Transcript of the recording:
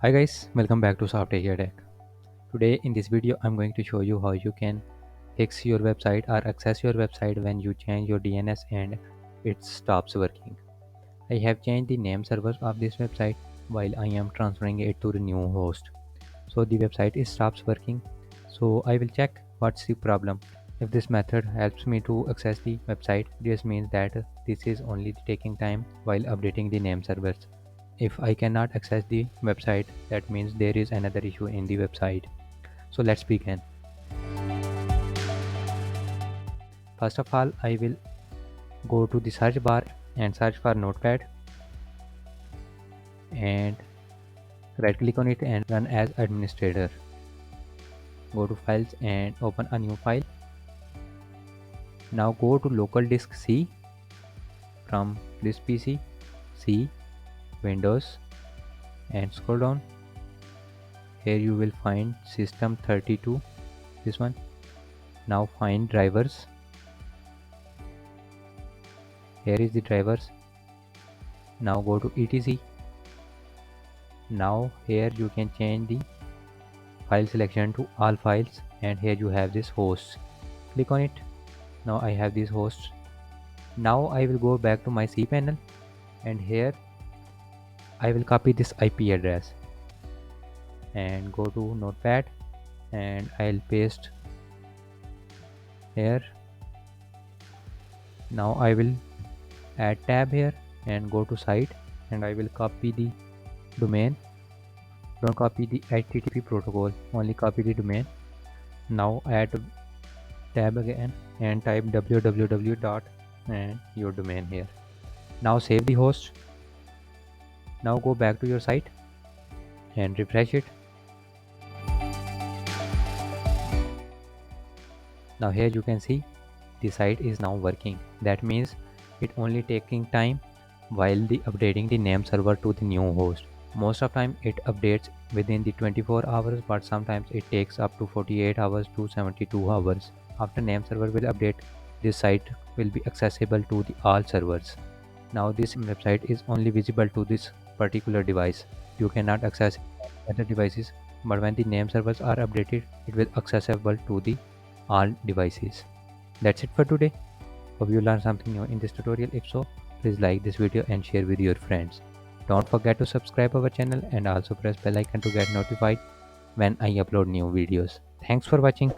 Hi guys, welcome back to SoftAsia Tech. Today in this video I'm going to show you how you can fix your website or access your website when you change your DNS and it stops working. I have changed the name server of this website while I am transferring it to the new host. So the website stops working. So I will check what's the problem. If this method helps me to access the website, this means that this is only taking time while updating the name servers. If I cannot access the website, that means there is another issue in the website. So let's begin. First of all, I will go to the search bar and search for Notepad and right click on it and run as administrator. Go to files and open a new file. Now go to local disk C from this PC, C, Windows, and scroll down. Here you will find system32, this one. Now find drivers. Here is the drivers. Now go to etc. Now here you can change the file selection to all files, and here you have this host. Click on it. Now I have these hosts. Now I will go back to my cPanel, and here I will copy this IP address and go to Notepad, and I'll paste here. Now I will add tab here and go to site, and I will copy the domain. Don't copy the HTTP protocol, only copy the domain. Now add tab again and type www dot and your domain here. Now save the host. Now go back to your site and refresh it. Now here you can see the site is now working. That means it only taking time while the updating the name server to the new host. Most of time it updates within the 24 hours, but sometimes it takes up to 48 hours to 72 hours. After name server will update, this site will be accessible to the all servers. Now this website is only visible to this particular device. You cannot access other devices, but when the name servers are updated, it will accessible to the all devices. That's it for today. Hope you learned something new in this tutorial. If so, please like this video and share with your friends. Don't forget to subscribe our channel and also press bell icon to get notified when I upload new videos. Thanks for watching.